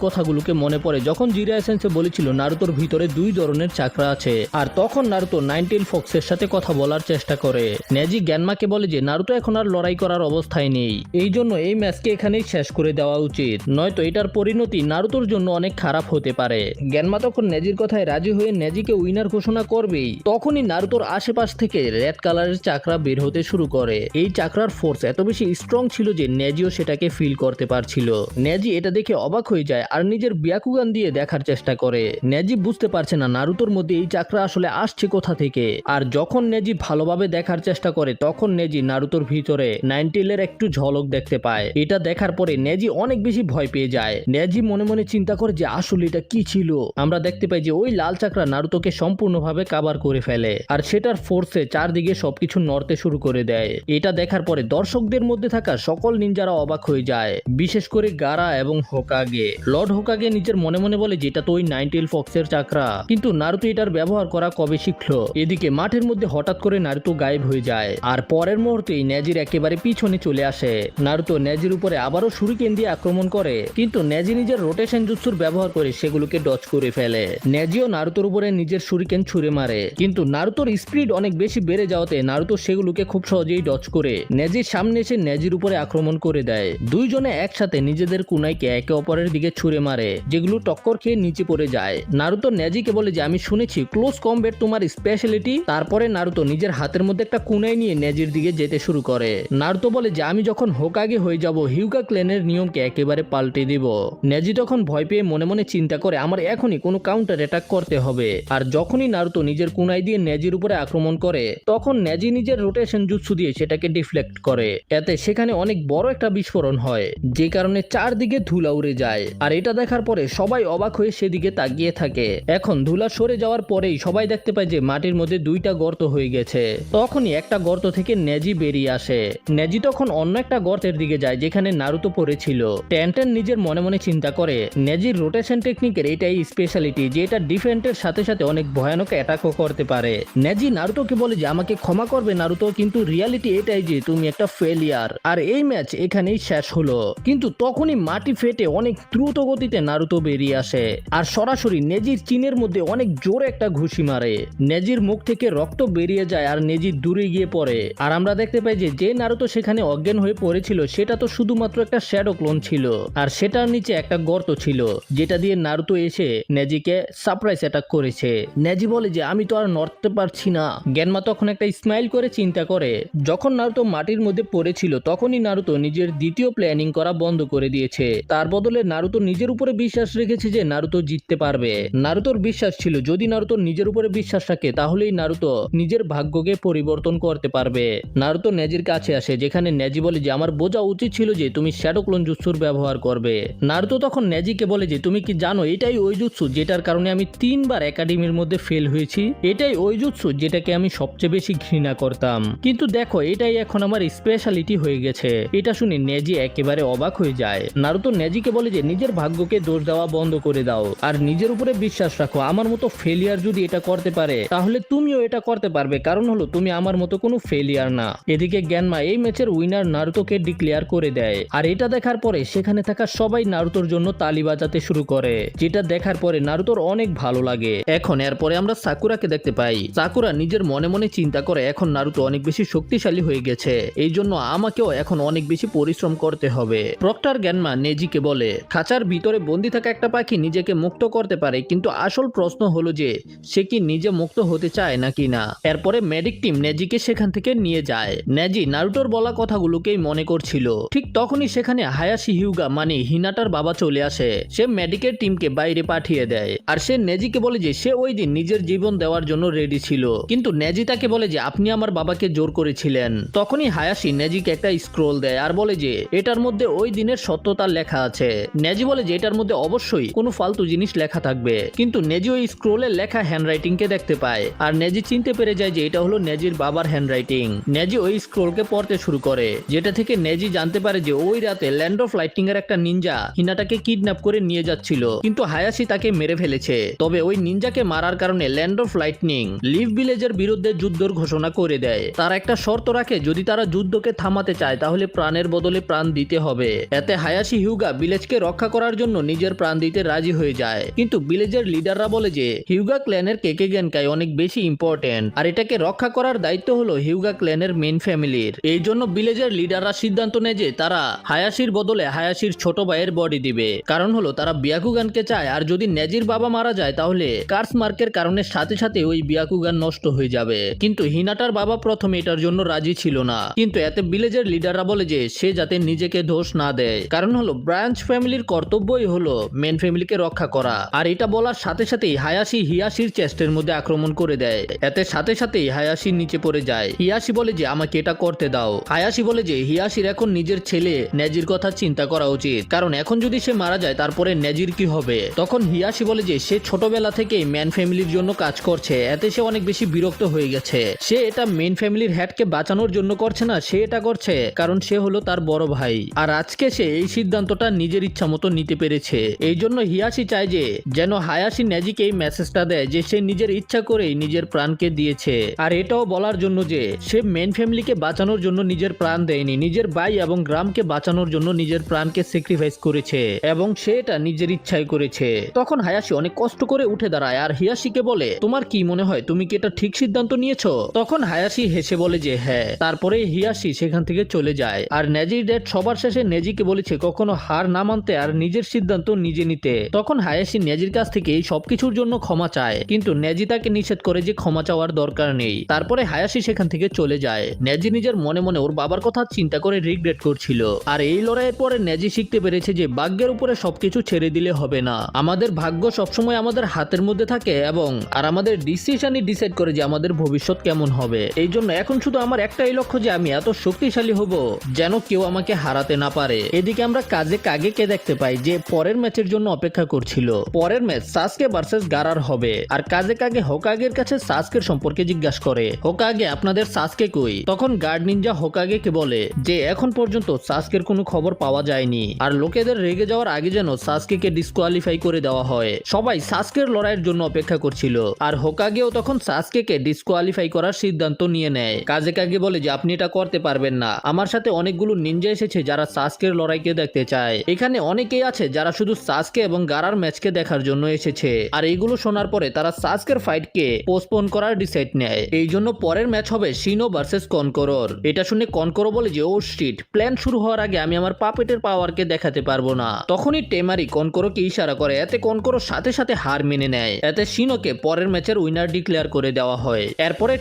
কথাগুলোকে মনে পড়ে, যখন জিরায়া সেন্সে বলেছিল নারুতোর ভিতরে 2 ধরনের চাকরা আছে। আর তখন নারুতো নাইনটেইল ফক্সের সাথে কথা বলার চেষ্টা করে। নেজি গ্যানমাকে বলে যে নারুতো এখন আর লড়াই করার অবস্থায় নেই, এই জন্য এই ম্যাচকে এখানেই শেষ করে দেওয়া উচিত, নয়তো এটার পরিণতি নারুতোর জন্য অনেক খারাপ হতে পারে। গ্যানমা তখন নেজির কথায় রাজি হয়ে নেজিকে উইনার ঘোষণা করবেই। তখনই নারুতোর আশেপাশ থেকে রেড কালারের চাকরা বের হতে শুরু করে। এই চাকরার ফোর্স এত বেশি স্ট্রং ছিল যে নেজিও সেটাকে ফিল করতে পারছিল। নেজি এটা দেখে অবাক হয়ে যায় আর নিজের ব্যাকুগান দিয়ে দেখার চেষ্টা করে। নেজি বুঝতে পারছে না নারুতোর মধ্যে এই চাকরা আসলে আসছে কোথা থেকে। আর যখন নেজি ভালোভাবে দেখার চেষ্টা করে তখন নেজি নারুতোর ভিতরে নাইনটেইলের একটু ঝলক দেখতে পায়। এটা দেখার পরে নেজি অনেক বেশি ভয় পেয়ে যায়। নেজি মনে মনে চিন্তা করে যে আসলে এটা কি ছিল। আমরা দেখতে পাই যে ওই লাল চাকরা নারুতোকে সম্পূর্ণভাবে কাভার করে ফেলে আর সেটার ফোর্সে চারদিকে সবকিছু নড়তে শুরু করে দেয়। এটা দেখার পরে দর্শকদের মধ্যে থাকা সকল নিনজারা অবাক হয়ে যায়, বিশেষ করে গারা এবং হোকাগে। লর্ড হোকাগে নিজের মনে মনে বলে যে এটা তো ওই নাইনটেইল ফক্সের চাকরা, কিন্তু নারুতো এটার ব্যবহার করা কবে শিখলো। এদিকে মাঠের মধ্যে হঠাৎ করে নারুতো গায়েব হয়ে যায় আর পরের মুহূর্তেই নেজির একেবারে পিছনে চলে আসে। নারুতো নেজির উপরে আবারও শুরিকেন দিয়ে আক্রমণ করে, কিন্তু নেজি নিজের রোটেশন জুৎসুর ব্যবহার করে সেগুলোকে ডজ করে ফেলে। নেজিও নারুতোর উপরে নিজের শুরিকেন ছুঁড়ে মারে, কিন্তু নারুতোর স্পিড অনেক বেশি বেড়ে যাওয়াতে নারুতো সেগুলোকে খুব সহজেই ডজ করে নেজির সামনে এসে নেজির উপরে আক্রমণ করে দেয়। দুইজনে একসাথে নিজেদের কুনাইকে একে অপরের দিকে ছুঁড়ে মারে, যেগুলো টক্কর খেয়ে নিচে পড়ে যায়। নারুতো নেজিকে বলে যে আমি শুনেছি ক্লোজ কমব্যাট তোমার স্পেশালিটি। তারপরে নারুতো নিজের হাতের মধ্যে একটা কুনাই নিয়ে নেজির দিকে যেতে শুরু করে। নারুতো বলে যে আমি যখন হোকাগে হয়ে যাব হিউগা ক্লেনের নিয়মকে একেবারে পাল্টে দিব। নেজি তখন ভয় পেয়ে মনে মনে চিন্তা করে আমার এখনই কোনো কাউন্টার অ্যাটাক করতে হবে। আর যখনই নারুতো নিজের কুনাই দিয়ে নেজির উপরে আক্রমণ করে তখন নেজি নিজের রোটেশন জুৎসু দিয়ে সেটাকে ডিফ্লেক্ট করে। এতে সেখানে অনেক বড় একটা বিস্ফোরণ হয়, যে কারণে চারদিকে ধুলা উড়ে যায়। আর এটা দেখার পরে সবাই অবাক হয়ে সেদিকে তাকিয়ে থাকে। এখন ধুলা সরে যাওয়ার পরেই সবাই দেখতে পায় যে মাটির মধ্যে 2টা গর্ত হয়ে গেছে। তখনই একটা গর্ত থেকে নেজি বেরিয়ে আসে। নেজি তখন অন্য একটা গর্তের দিকে যায় যেখানে নারুতো পড়েছিল। টেনটেন নিজের মনে মনে চিন্তা করে নেজির রোটেশন টেকনিকের এটাই স্পেশালিটি যে এটা ডিফেন্সের সাথে সাথে অনেক ভয়ানক অ্যাটাকও করতে পারে। নেজি নারুতোকে বলে যে আমাকে ক্ষমা করবে নারুতো, কিন্তু রিয়ালিটি এটাই যে তুমি একটা ফেলিয়ার। আর এই ম্যাচ এখানেই শেষ হলো। কিন্তু তখনই মাটি ফেটে অনেক দ্রুত গতিতে নারুতো বেরিয়ে আসে আর সরাসরি নেজির চিনের মধ্যে অনেক জোরে একটা ঘুষি মারে। নেজির মুখ থেকে রক্ত বেরিয়ে যায় আর নেজি দূরে গিয়ে পড়ে। আর আমরা দেখতে পাই যে নারুতো সেখানে অজ্ঞান হয়ে পড়েছিল সেটা তো শুধুমাত্র একটা শ্যাডো ক্লোন ছিল, আর সেটার নিচে একটা গর্ত ছিল যেটা দিয়ে নারুতো এসে নেজিকে সারপ্রাইজ অ্যাটাক করেছে। নেজি বলে যে আমি তো আর নড়তে পারছি না। গ্যানমা তখন একটা স্মাইল করে চিন্তা করে যখন নারুতো মাটির মধ্যে পড়েছিল তখনই নারুতো নিজের দ্বিতীয় প্ল্যানিং করা বন্ধ করে দিয়েছে। তার বদলে নারুতো নিজের উপরে বিশ্বাস রেখেছে যে নারুতো জিততে পারবে। নারুতোর বিশ্বাস ছিল যদি নারুতো নিজের উপরে বিশ্বাস রাখে তাহলেই নারুতো নিজের ভাগ্যকে পরিবর্তন করতে পারবে। নারুতো নেজির কাছে আসে যেখানে নেজি বলে যে আমার বোঝা উচিত ছিল যে তুমি শ্যাডো ক্লোন জুৎসুর ব্যবহার করবে। নারুতো তখন নেজিকে বলে যে তুমি কি জানো এটাই ওই জুৎসু যেটার কারণে আমি 3বার একাডেমির মধ্যে ফেল হয়েছি। এটাই ওই জুৎসু যেটাকে আমি সবচেয়ে বেশি ঘৃণা করতাম, কিন্তু দেখো এটাই এখন আমার স্পেশালিটি হয়ে গেছে। এটা শুনে নেজি একেবারে অবাক হয়ে যায়। নারুতো নেজিকে বলে যে নিজের ভাগ্যকে দোষ দেওয়া বন্ধ করে দাও আর নিজের উপরে বিশ্বাস রাখো। আমার মতো ফেলিয়ার যদি এটা করতে পারে তাহলে তুমিও এটা করতে পারবে, কারণ হলো তুমি আমার মতো কোনো ফেলিয়ার না। এদিকে গ্যানমা এই ম্যাচের উইনার নারুতোকে ডিক্লেয়ার করে দেয়। আর এটা দেখার পরে সেখানে থাকা সবাই নারুতোর জন্য তালি বাজাতে শুরু করে, যেটা দেখার পরে নারুতোর অনেক ভালো লাগে। এখন এরপরে আমরা সাকুরাকে দেখতে পাই। সাকুরা নিজের মনে মনে চিন্তা করে এখন নারুতো অনেক বেশি শক্তিশালী হয়ে গেছে, এই জন্য আমাকেও এখন অনেক বেশি পরিশ্রম করতে হবে। প্রক্টর গ্যানমা নেজিকে বলে খাঁচার ভিতরে বন্দি থাকা একটা পাখি নিজেকে মুক্ত করতে পারে, কিন্তু আসল প্রশ্ন হলো যে সে কি নিজে মুক্ত হতে চায় নাকি না। এরপরে মেডিক টিম নেজিকে সেখান থেকে নিয়ে যায়। নেজি নারুতোর বলা কথাগুলোকেই মনে করছিল। ঠিক তখনই সেখানে হায়াশি হিউগা মানে হিনাটার বাবা চলে আসে। সে মেডিকের টিমকে বাইরে পাঠিয়ে দেয় আর সে নেজিকে বলে যে সে ওই দিন নিজের জীবন দেওয়ার জন্য রেডি ছিল, কিন্তু নেজি তাকে বলে যে আপনি আমার বাবাকে জোর করেছিলেন। তখনই হায়াশি নেজিকে একটা স্ক্রোল দেয় আর বলে যে এটার মধ্যে ওই দিনের সত্যতা লেখা আছে। নেজি বলে যে এটার মধ্যে অবশ্যই কোনো ফালতু জিনিস লেখা থাকবে, কিন্তু নেজি ওই স্ক্রোলের লেখা হ্যান্ডরাইটিং কে দেখতে পায় আর নেজি চিনতে পেরে যায় যে এটা হলো নেজির বাবার হ্যান্ডরাইটিং। নেজি ওই স্ক্রোলকে পড়তে শুরু করে, যেটা থেকে নেজি জানতে পারে যে ওই রাতে ল্যান্ড অফ লাইটনিং এর একটা নিনজা হিনাটাকে কিডন্যাপ করে নিয়ে যাচ্ছিল, কিন্তু হায়াশি তাকে মেরে ফেলেছে। তবে ওই নিনজাকে মারার কারণে ল্যান্ড অফ লাইটনিং লিভ ভিলেজের বিরুদ্ধে যুদ্ধের ঘোষণা করে দেয়। তারা একটা শর্ত রাখে যদি তারা যুদ্ধকে থামাতে চায় চায় তাহলে প্রাণের বদলে প্রাণ দিতে হবে। এতে হায়াশি হিউগা ভিলেজকে রক্ষা করার জন্য নিজের প্রাণ দিতে রাজি হয়ে যায়। কিন্তু ভিলেজের লিডাররা বলে যে হিউগা ক্ল্যানের কেকে গেনকাই অনেক বেশি ইম্পর্টেন্ট, আর এটাকে রক্ষা করার দায়িত্ব হলো হিউগা ক্ল্যানের মেইন ফ্যামিলির। এই জন্য ভিলেজের লিডাররা সিদ্ধান্ত নেয় যে তারা হায়াশির বদলে হায়াশির ছোট ভাইয়ের বডি দিবে। কারণ হলো তারা বিয়াকুগানকে চায়, আর যদি নেজির বাবা মারা যায় তাহলে কার্স মার্কের কারণে সাথে সাথে ওই বিয়াকুগান নষ্ট হয়ে যাবে। কিন্তু হিনাটার বাবা প্রথমে এটার জন্য রাজি ছিল না, কিন্তু এতে ভিলেজের লিডাররা বলে যে সে যাতে নিজেকে দোষ না দেয়। কারণ হলো ব্রাঞ্চ ফ্যামিলির কর্তব্যই হলো মেন ফ্যামিলিকে রক্ষা করা। আর এটা বলার সাথে সাথেই হায়াশি হিয়াশির চেস্টের মধ্যে আক্রমণ করে দেয়। এতে সাথে সাথেই হায়াশি নিচে পড়ে যায়। হিয়াশি বলে যে আমাকে এটা করতে দাও। হায়াশি বলে যে হিয়াশির এখন নিজের ছেলে নেজির কথা চিন্তা করা উচিত, কারণ এখন যদি সে মারা যায় তারপরে নেজির কি হবে। তখন হিয়াশি বলে যে সে ছোটবেলা থেকেই ম্যান ফ্যামিলির জন্য কাজ করছে, এতে সে অনেক বেশি বিরক্ত হয়ে গেছে। সে এটা মেন ফ্যামিলির হেডকে বাঁচানোর জন্য করছে না, সে এটা করছে কারণ সে হলো তার বড় ভাই। আর আজকে সে এই সিদ্ধান্তটা নিজের ইচ্ছা মতো নিতে পেরেছে। এই জন্য হিয়াশি চায় যে যেন হায়াশি নেজিকে এই মেসেজটা দেয় যে সে নিজের ইচ্ছা করেই নিজের প্রাণকে দিয়েছে। আর এটাও বলার জন্য যে সে মেন ফ্যামিলিকে বাঁচানোর জন্য নিজের প্রাণ দেয়নি, নিজের ভাই এবং গ্রামকে বাঁচানোর জন্য নিজের প্রাণকে স্যাক্রিফাইস করেছে, এবং সে এটা নিজের ইচ্ছায় করেছে। তখন হায়াশি অনেক কষ্ট করে উঠে দাঁড়ায় আর হিয়াশিকে বলে তোমার কি মনে হয়, তুমি কি এটা ঠিক সিদ্ধান্ত নিয়েছো? তখন হায়াশি হেসে বলে যে হ্যাঁ। তারপরে হিয়াশি সেখান থেকে চলে যায়। আর নেজির ড্যাড সবার শেষে নেজিকে বলেছে কখনো হার না মানতে আর নিজের সিদ্ধান্ত নিজে নিতে। তখন হায়াশি নেজির কাছ থেকে এই সবকিছুর জন্য ক্ষমা চায়, কিন্তু নেজি তাকে নিষেধ করে যে ক্ষমা চাওয়ার দরকার নেই। তারপরে হায়াশি সেখান থেকে চলে যায়। নেজি নিজের মনে মনে ওর বাবার কথা চিন্তা করে রিগ্রেট করছিল। আর এই লড়াইয়ের পরে নেজি শিখতে পেরেছে যে ভাগ্যের উপরে সবকিছু ছেড়ে দিলে হবে না। আমাদের ভাগ্য সবসময় আমাদের হাতের মধ্যে থাকে, এবং আর আমাদের ডিসিশনই ডিসাইড করে যে আমাদের ভবিষ্যৎ কেমন হবে। এই জন্য এখন শুধু আমার একটাই লক্ষ্য যে আমি এত শক্তিশালী হব যেন কেউ আমাকে হারাতে না পারে। এদিকে আমরা কাজে কাগেকে দেখতে পাই যে পরের ম্যাচের জন্য অপেক্ষা করছিল। পরের ম্যাচ সাসকে ভার্সেস গারার হবে। আর কাজে কাগে হোকাগের কাছে সাসকের সম্পর্কে জিজ্ঞাসা করে, হোকাগে আপনাদের সাসকে কই? তখন গার্ড নিনজা হোকাগেকে বলে যে এখন পর্যন্ত সাসকের কোনো খবর পাওয়া যায়নি, আর লোকেদের রেগে যাওয়ার আগে যেন সাসকে ডিসকোয়ালিফাই করে দেওয়া হয়। সবাই সাসকের লড়াইয়ের জন্য অপেক্ষা করছিল, আর হোকাগেও তখন সাসকে ডিসকোয়ালিফাই করার সিদ্ধান্ত নিয়ে নেয়। কাজে কাগে বলে যে আপনি এটা করতে পারবেন না, আমার সাথে অনেকগুলো নিনজা এসেছে যারা সাসকের লড়াইকে দেখতে চায়। এখানে অনেকেই আছে যারা শুধু সাসকে এবং গারার ম্যাচকে দেখার জন্য এসেছে। আর এইগুলো শোনার পরে তারা সাসকের ফাইটকে পোস্টপোন করার ডিসাইড নেয়। এই জন্য পরের ম্যাচ হবে শিনো ভার্সেস কনকরর। এটা শুনে কনকরো বলে যে ও শিট, প্ল্যান শুরু হওয়ার আগে আমি আমার পাপেটের পাওয়ারকে দেখাতে পারবো না। তখনই টেমারি কনকরোকে ইশারা করে, এতে কনকরো সাথে সাথে হার মেনে নেয়। এতে শিনোকে পরের ম্যাচের উইনার ডিক্লেয়ার করে দেওয়া হয়। এরপরে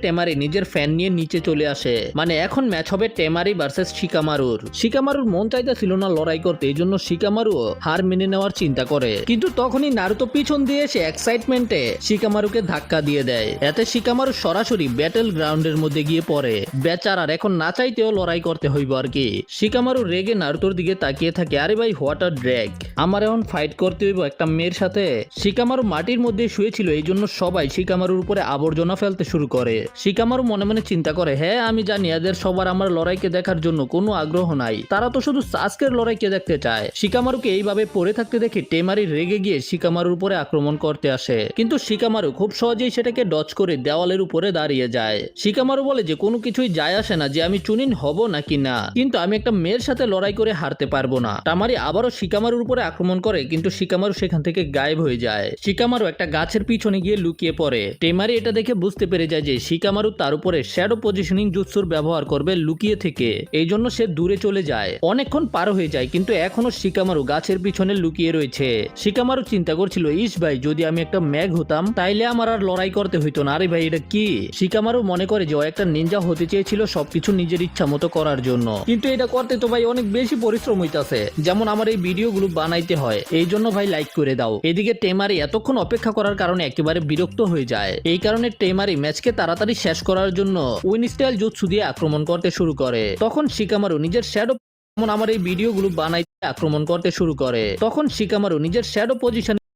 টেমারি নিজের ফ্যান নিয়ে নিচে চলে আসে। মানে এখন ম্যাচ হবে টেমারি ভার্সেস শিকামারুর। শিকামারুর মন চাইতেছিল না লড়াই করতে, এই জন্য শিকামারু হার মেনে নেওয়ার চিন্তা করে। কিন্তু তখনই নারুতো পিছন দিয়ে এসে এক্সাইটমেন্টে শিকামারুকে ধাক্কা দিয়ে দেয়। এতে শিকামারু সরাসরি ব্যাটেল গ্রাউন্ডের মধ্যে গিয়ে পড়ে। বেচারার এখন না চাইতেও লড়াই করতে হইব আর কি। শিকামারু রেগে নারুতোর দিকে তাকিয়ে থাকে, আরে ভাই হোয়াট আ ড্র্যাগ, আমার এখন ফাইট করতে হইব একটা মেয়ের সাথে। শিকামারু মাটির মধ্যে শুয়েছিল, এই জন্য সবাই শিকামারুর উপরে আবর্জনা ফেলতে শুরু করে। শিকামারু মনে মনে চিন্তা করে, হ্যাঁ আমি জানি এদের সবার আমার লড়াইকে দেখার জন্য কোনো আগ্রহ নাই, তারা তো শুধু সাসকের লড়াইকে দেখতে চায়। শিকামারুকে এইভাবে পড়ে থাকতে দেখে টেমারি রেগে গিয়ে শিকামারুর উপরে আক্রমণ করতে আসে, কিন্তু শিকামারু খুব সহজেই সেটাকে ডজ করে দেওয়ালের উপরে দাঁড়িয়ে যায়। শিকামারু বলে যে কোনো কিছুই যায় আসে না যে আমি চুনিন হব নাকি না, কিন্তু আমি একটা মেয়ের সাথে লড়াই করে হারতে পারবো না। টামারি আবারও শিকামারুর উপরে আক্রমণ করে, কিন্তু শিকামারু সেখান থেকে গায়েব হয়ে যায়। শিকামারু একটা গাছের পিছনে গিয়ে লুকিয়ে পড়ে। টেমারি এটা দেখে বুঝতে পেরে যায় যে শিকামারু তার উপরে শ্যাডো পজিশনিং জুৎসুর ব্যবহার করবে লুকিয়ে থেকে। এই জন্য সে দূরে চলে যায়। অনেকক্ষণ পার হয়ে যায়, কিন্তু এখনো শিকামারু গাছের পিছনে লুকিয়ে রয়েছে। শিকামারু চিন্তা করছিল, ইস ভাই যদি আমি একটা ম্যাগ হতাম তাইলে আমার আর লড়াই করতে হইতো না। আরে ভাই এটা কি? শিকামারু মনে করে যে ও একটা নিনজা হতে চেয়েছিল সবকিছু নিজের ইচ্ছা মতো করার জন্য, কিন্তু এটা করতে তো ভাই অনেক বেশি পরিশ্রম হইতাছে, যেমন আমার এই ভিডিওগুলো বানাইতে হয়। এই জন্য ভাই লাইক করে দাও। এদিকে টেমারি এতক্ষণ অপেক্ষা করার কারণে একেবারে বিরক্ত হয়ে যায়। এই কারণে টেমারি ম্যাচকে তাড়াতাড়ি শেষ করার জন্য উইন স্টাইল জুৎসু দিয়ে আক্রমণ করতে শুরু করে। তখন শিকামারু নিজের শ্যাডো আমার এই ভিডিওগুলো বানাইতে আক্রমণ করতে শুরু করে। তখন শিকামারু নিজের শ্যাডো পজিশনে